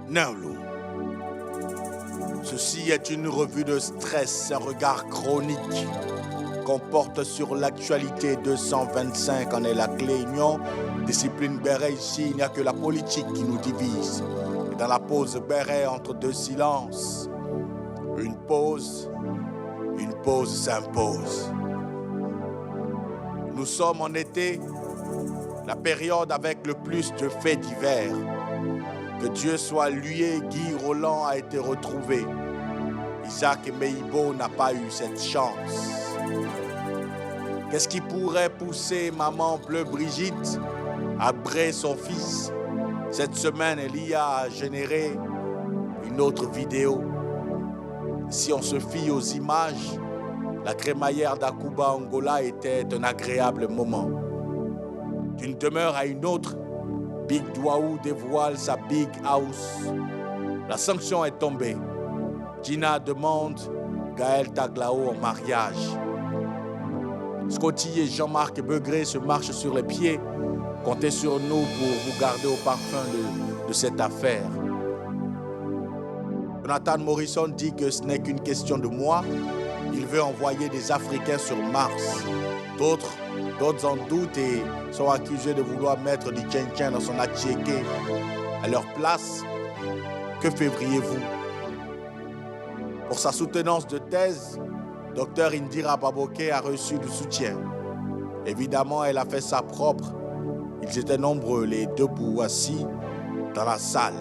Naoulou. Ceci est une revue de stress, un regard chronique qu'on porte sur l'actualité. 225 en est la clé. Union, discipline Béret, ici il n'y a que la politique qui nous divise. Et dans la pause Béret entre deux silences, une pause s'impose. Nous sommes en été, la période avec le plus de faits divers. Que Dieu soit loué, Guy Roland a été retrouvé. Isaac Meibo n'a pas eu cette chance. Qu'est-ce qui pourrait pousser maman Bleu Brigitte à briller son fils? Cette semaine, l'IA a généré une autre vidéo. Si on se fie aux images, la crémaillère d'Akuba Angola était un agréable moment. D'une demeure à une autre, Big Douaou dévoile sa Big House. La sanction est tombée. Gina demande Gaël Taglao en mariage. Scotty et Jean-Marc Begré se marchent sur les pieds. Comptez sur nous pour vous garder au parfum de cette affaire. Jonathan Morrison dit que ce n'est qu'une question de mois. Il veut envoyer des Africains sur Mars. D'autres en doutent et sont accusés de vouloir mettre du tchen-tchen dans son attiéké. À leur place, que févriez-vous? Pour sa soutenance de thèse, Dr Indira Baboke a reçu du soutien. Évidemment, elle a fait sa propre. Ils étaient nombreux, les debout assis dans la salle.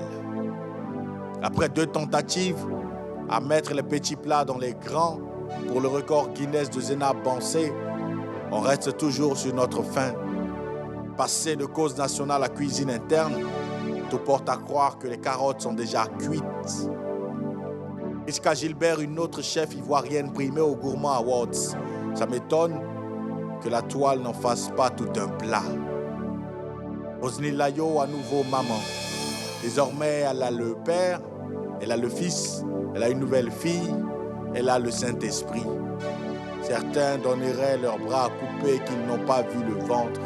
Après 2 tentatives à mettre les petits plats dans les grands pour le record Guinness de Zénab Bansé, on reste toujours sur notre faim. Passer de cause nationale à cuisine interne, tout porte à croire que les carottes sont déjà cuites. Iska Gilbert, une autre chef ivoirienne primée au Gourmand Awards. Ça m'étonne que la toile n'en fasse pas tout un plat. Rosny Layo, à nouveau maman. Désormais, elle a le père, elle a le fils, elle a une nouvelle fille, elle a le Saint-Esprit. Certains donneraient leurs bras à couper qu'ils n'ont pas vu le ventre.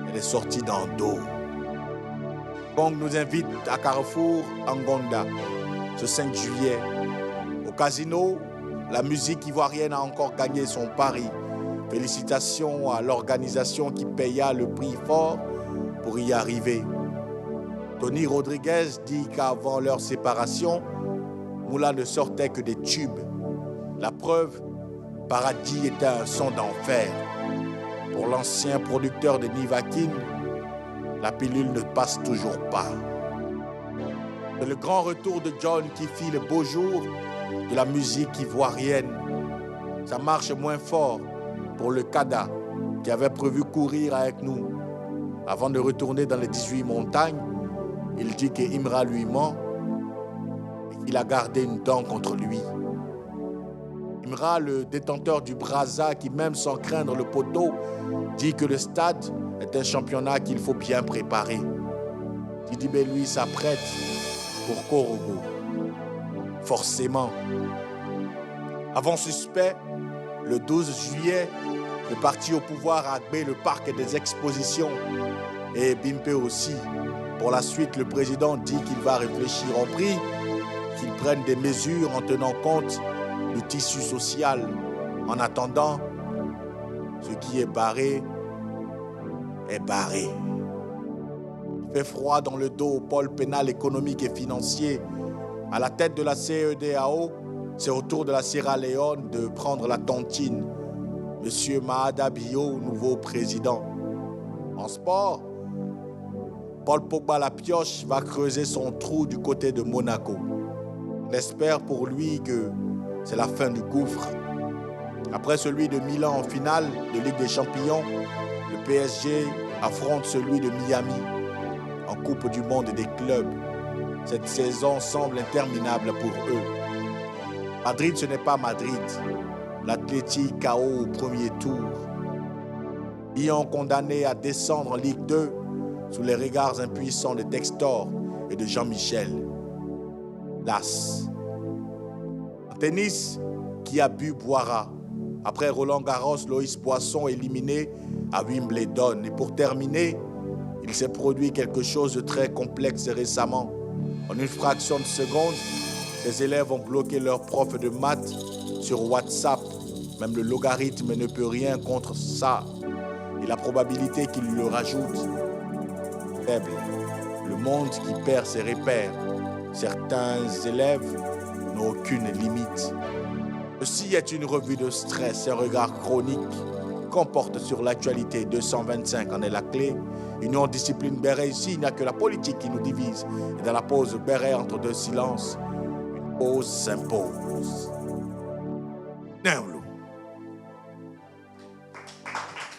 Elle est sortie dans le dos. Kong nous invite à Carrefour, Angonda, ce 5 juillet. Au casino, la musique ivoirienne a encore gagné son pari. Félicitations à l'organisation qui paya le prix fort pour y arriver. Tony Rodriguez dit qu'avant leur séparation, Moula ne sortait que des tubes. La preuve, Paradis était un son d'enfer. Pour l'ancien producteur de Nivakin, la pilule ne passe toujours pas. C'est le grand retour de John qui fit le beau jour de la musique ivoirienne. Ça marche moins fort pour le Kada qui avait prévu courir avec nous. Avant de retourner dans les 18 montagnes, il dit que Imra lui ment et qu'il a gardé une dent contre lui. Imra, le détenteur du Brazza qui même sans craindre le poteau, dit que le stade est un championnat qu'il faut bien préparer. Didibé lui s'apprête pour Korogo. Forcément. Avant suspect, le 12 juillet, le parti au pouvoir a agbé le parc des expositions et Bimpe aussi. Pour la suite, le président dit qu'il va réfléchir en prix, qu'il prenne des mesures en tenant compte du tissu social. En attendant, ce qui est barré est barré. Il fait froid dans le dos au pôle pénal économique et financier. À la tête de la CEDEAO, c'est au tour de la Sierra Leone de prendre la tontine. Monsieur Mahada Bio, nouveau président. En sport, Paul Pogba la pioche va creuser son trou du côté de Monaco. On espère pour lui que c'est la fin du gouffre. Après celui de Milan en finale de Ligue des Champions, le PSG affronte celui de Miami en Coupe du Monde des clubs. Cette saison semble interminable pour eux. Madrid, ce n'est pas Madrid. L'Athletic KO au premier tour. Lyon condamné à descendre en Ligue 2 sous les regards impuissants de Textor et de Jean-Michel. Las. En tennis, qui a bu boira. Après Roland Garros, Loïs Poisson éliminé à Wimbledon. Et pour terminer, Il s'est produit quelque chose de très complexe récemment. En une fraction de seconde, les élèves ont bloqué leur prof de maths sur WhatsApp. Même le logarithme ne peut rien contre ça. Et la probabilité qu'il le rajoute, faible. Le monde qui perd ses repères. Certains élèves n'ont aucune limite. Ceci est une revue de stress et un regard chronique qu'on porte sur l'actualité. 225 en est la clé. Union discipline Béret ici, il n'y a que la politique qui nous divise. Et dans la pause Béret entre deux silences, une pause s'impose. Now,